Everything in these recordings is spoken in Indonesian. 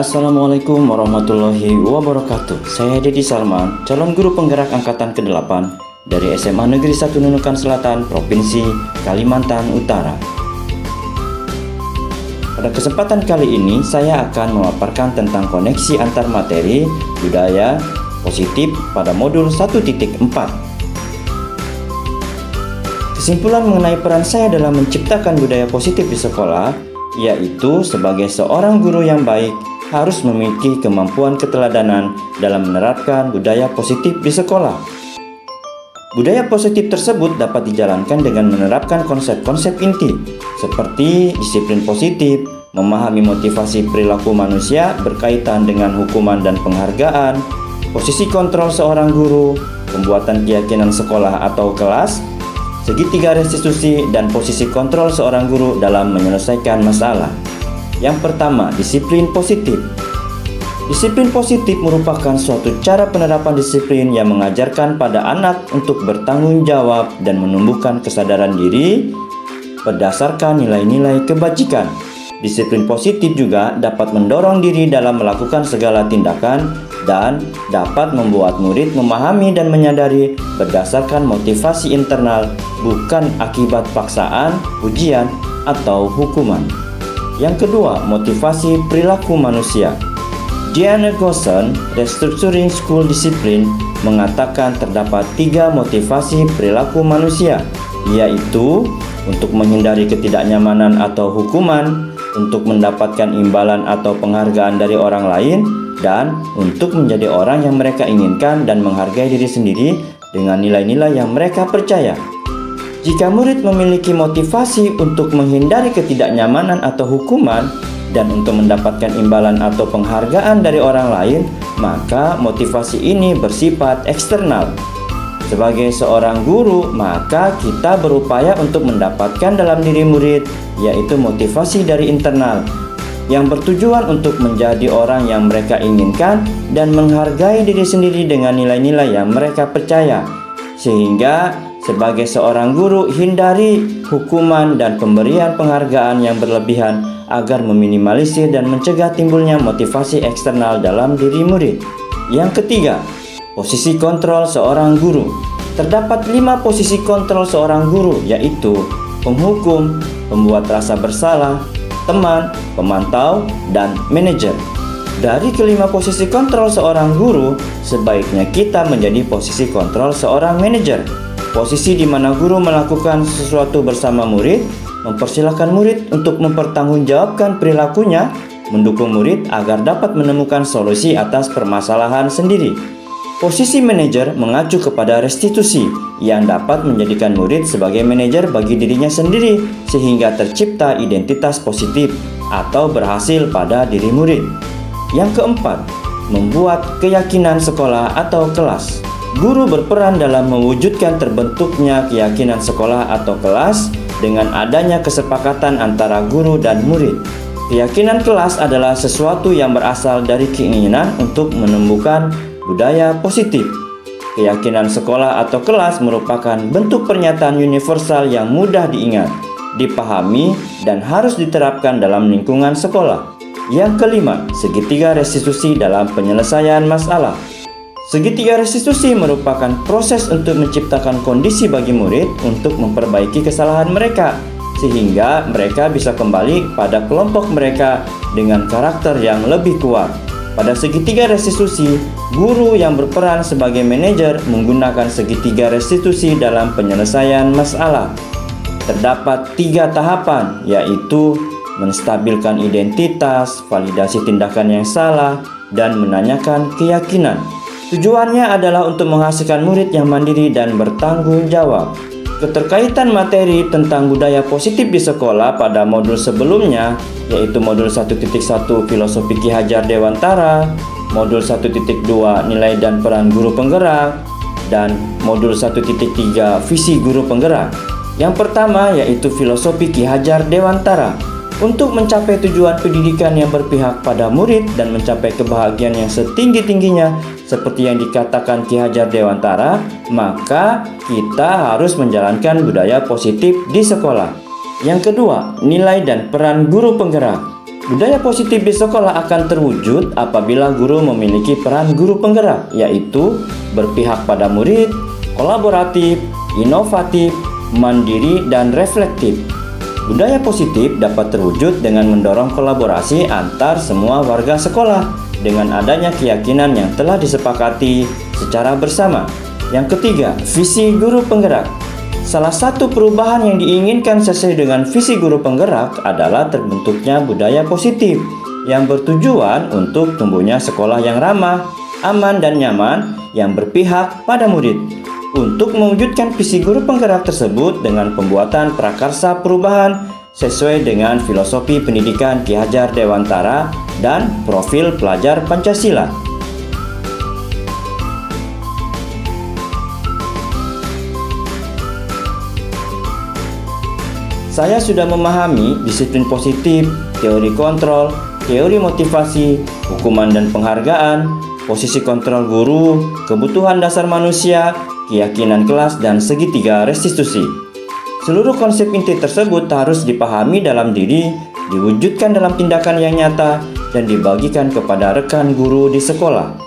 Assalamualaikum warahmatullahi wabarakatuh. Saya Dedi Salman, calon guru penggerak angkatan ke-8 dari SMA Negeri 1 Nunukan Selatan, Provinsi Kalimantan Utara. Pada kesempatan kali ini, saya akan memaparkan tentang koneksi antar materi budaya positif pada modul 1.4. Kesimpulan mengenai peran saya dalam menciptakan budaya positif di sekolah, yaitu sebagai seorang guru yang baik, harus memiliki kemampuan keteladanan dalam menerapkan budaya positif di sekolah. Budaya positif tersebut dapat dijalankan dengan menerapkan konsep-konsep inti seperti disiplin positif, memahami motivasi perilaku manusia berkaitan dengan hukuman dan penghargaan, posisi kontrol seorang guru, pembuatan keyakinan sekolah atau kelas, segitiga restitusi, dan posisi kontrol seorang guru dalam menyelesaikan masalah. Yang pertama, disiplin positif. Disiplin positif merupakan suatu cara penerapan disiplin yang mengajarkan pada anak untuk bertanggung jawab dan menumbuhkan kesadaran diri berdasarkan nilai-nilai kebajikan. Disiplin positif juga dapat mendorong diri dalam melakukan segala tindakan dan dapat membuat murid memahami dan menyadari berdasarkan motivasi internal, bukan akibat paksaan, ujian, atau hukuman. Yang kedua, motivasi perilaku manusia. Diana Gosson, Restructuring School Discipline, mengatakan terdapat 3 motivasi perilaku manusia, yaitu untuk menghindari ketidaknyamanan atau hukuman, untuk mendapatkan imbalan atau penghargaan dari orang lain, dan untuk menjadi orang yang mereka inginkan dan menghargai diri sendiri dengan nilai-nilai yang mereka percaya. Jika murid memiliki motivasi untuk menghindari ketidaknyamanan atau hukuman dan untuk mendapatkan imbalan atau penghargaan dari orang lain, maka motivasi ini bersifat eksternal. Sebagai seorang guru, maka kita berupaya untuk mendapatkan dalam diri murid, yaitu motivasi dari internal, yang bertujuan untuk menjadi orang yang mereka inginkan dan menghargai diri sendiri dengan nilai-nilai yang mereka percaya. Sehingga sebagai seorang guru, hindari hukuman dan pemberian penghargaan yang berlebihan agar meminimalisir dan mencegah timbulnya motivasi eksternal dalam diri murid. Yang ketiga, posisi kontrol seorang guru. Terdapat 5 posisi kontrol seorang guru, yaitu penghukum, pembuat rasa bersalah, teman, pemantau, dan manajer. Dari kelima posisi kontrol seorang guru, sebaiknya kita menjadi posisi kontrol seorang manajer. Posisi di mana guru melakukan sesuatu bersama murid, mempersilahkan murid untuk mempertanggungjawabkan perilakunya, mendukung murid agar dapat menemukan solusi atas permasalahan sendiri. Posisi manajer mengacu kepada restitusi yang dapat menjadikan murid sebagai manajer bagi dirinya sendiri sehingga tercipta identitas positif atau berhasil pada diri murid. Yang keempat, membuat keyakinan sekolah atau kelas. Guru berperan dalam mewujudkan terbentuknya keyakinan sekolah atau kelas dengan adanya kesepakatan antara guru dan murid. Keyakinan kelas adalah sesuatu yang berasal dari keinginan untuk menumbuhkan budaya positif. Keyakinan sekolah atau kelas merupakan bentuk pernyataan universal yang mudah diingat, dipahami, dan harus diterapkan dalam lingkungan sekolah. Yang kelima, segitiga restitusi dalam penyelesaian masalah. Segitiga restitusi merupakan proses untuk menciptakan kondisi bagi murid untuk memperbaiki kesalahan mereka, sehingga mereka bisa kembali pada kelompok mereka dengan karakter yang lebih kuat. Pada segitiga restitusi, guru yang berperan sebagai manajer menggunakan segitiga restitusi dalam penyelesaian masalah. Terdapat 3 tahapan, yaitu menstabilkan identitas, validasi tindakan yang salah, dan menanyakan keyakinan. Tujuannya adalah untuk menghasilkan murid yang mandiri dan bertanggung jawab. Keterkaitan materi tentang budaya positif di sekolah pada modul sebelumnya, yaitu modul 1.1 Filosofi Ki Hajar Dewantara, modul 1.2 Nilai dan Peran Guru Penggerak, dan modul 1.3 Visi Guru Penggerak. Yang pertama yaitu Filosofi Ki Hajar Dewantara. Untuk mencapai tujuan pendidikan yang berpihak pada murid dan mencapai kebahagiaan yang setinggi-tingginya seperti yang dikatakan Ki Hajar Dewantara, maka kita harus menjalankan budaya positif di sekolah. Yang kedua, nilai dan peran guru penggerak. Budaya positif di sekolah akan terwujud apabila guru memiliki peran guru penggerak, yaitu berpihak pada murid, kolaboratif, inovatif, mandiri, dan reflektif. Budaya positif dapat terwujud dengan mendorong kolaborasi antar semua warga sekolah dengan adanya keyakinan yang telah disepakati secara bersama. Yang ketiga, visi guru penggerak. Salah satu perubahan yang diinginkan sesuai dengan visi guru penggerak adalah terbentuknya budaya positif yang bertujuan untuk tumbuhnya sekolah yang ramah, aman, dan nyaman yang berpihak pada murid. Untuk mewujudkan visi guru penggerak tersebut dengan pembuatan prakarsa perubahan sesuai dengan filosofi pendidikan Ki Hajar Dewantara dan profil pelajar Pancasila. Saya sudah memahami disiplin positif, teori kontrol, teori motivasi, hukuman dan penghargaan, posisi kontrol guru, kebutuhan dasar manusia, keyakinan kelas, dan segitiga restitusi. Seluruh konsep inti tersebut harus dipahami dalam diri, diwujudkan dalam tindakan yang nyata, dan dibagikan kepada rekan guru di sekolah.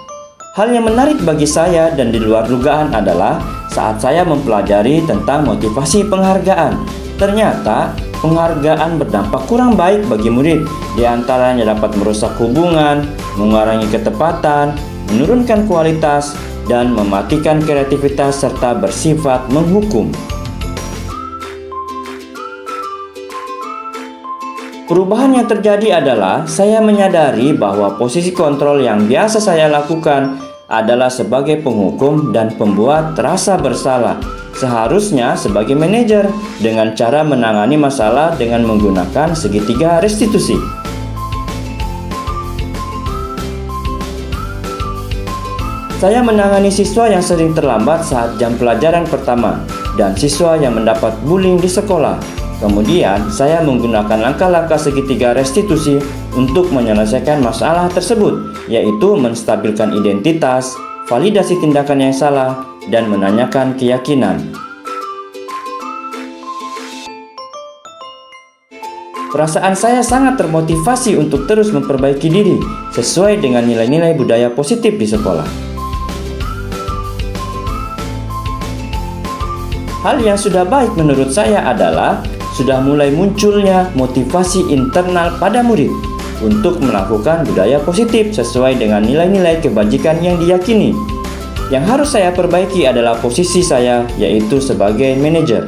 Hal yang menarik bagi saya dan di luar dugaan adalah saat saya mempelajari tentang motivasi penghargaan. Ternyata penghargaan berdampak kurang baik bagi murid, di antaranya dapat merusak hubungan, mengurangi ketepatan, menurunkan kualitas, dan mematikan kreativitas serta bersifat menghukum. Perubahan yang terjadi adalah saya menyadari bahwa posisi kontrol yang biasa saya lakukan adalah sebagai penghukum dan pembuat rasa bersalah. Seharusnya sebagai manajer dengan cara menangani masalah dengan menggunakan segitiga restitusi. Saya menangani siswa yang sering terlambat saat jam pelajaran pertama dan siswa yang mendapat bullying di sekolah. Kemudian saya menggunakan langkah-langkah segitiga restitusi untuk menyelesaikan masalah tersebut, yaitu menstabilkan identitas, validasi tindakan yang salah, dan menanyakan keyakinan. Perasaan saya sangat termotivasi untuk terus memperbaiki diri sesuai dengan nilai-nilai budaya positif di sekolah. Hal yang sudah baik menurut saya adalah sudah mulai munculnya motivasi internal pada murid untuk melakukan budaya positif sesuai dengan nilai-nilai kebajikan yang diyakini. Yang harus saya perbaiki adalah posisi saya, yaitu sebagai manajer.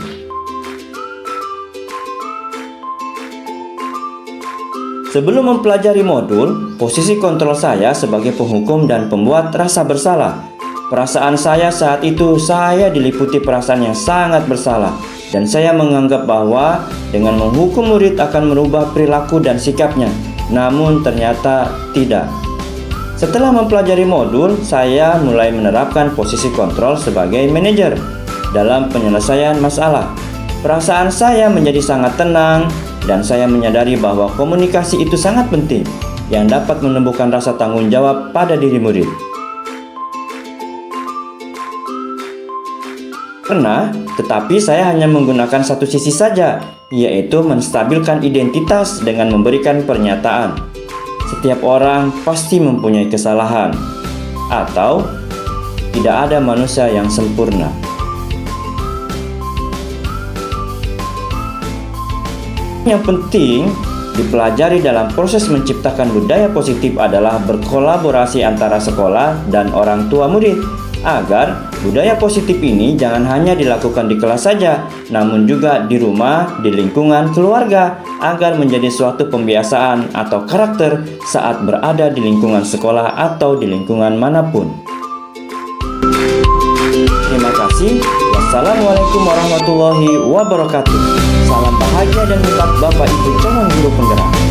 Sebelum mempelajari modul, posisi kontrol saya sebagai penghukum dan pembuat rasa bersalah. Perasaan saya saat itu, saya diliputi perasaan yang sangat bersalah, dan saya menganggap bahwa dengan menghukum murid akan merubah perilaku dan sikapnya. Namun ternyata tidak. Setelah mempelajari modul, saya mulai menerapkan posisi kontrol sebagai manajer dalam penyelesaian masalah. Perasaan saya menjadi sangat tenang, dan saya menyadari bahwa komunikasi itu sangat penting yang dapat menumbuhkan rasa tanggung jawab pada diri murid. Pernah, tetapi saya hanya menggunakan satu sisi saja, yaitu menstabilkan identitas dengan memberikan pernyataan. Setiap orang pasti mempunyai kesalahan, atau tidak ada manusia yang sempurna. Yang penting dipelajari dalam proses menciptakan budaya positif adalah berkolaborasi antara sekolah dan orang tua murid, agar budaya positif ini jangan hanya dilakukan di kelas saja, namun juga di rumah, di lingkungan keluarga, agar menjadi suatu pembiasaan atau karakter saat berada di lingkungan sekolah atau di lingkungan manapun. Terima kasih. Wassalamualaikum warahmatullahi wabarakatuh. Salam bahagia dan nikmat Bapak Ibu calon guru penggerak.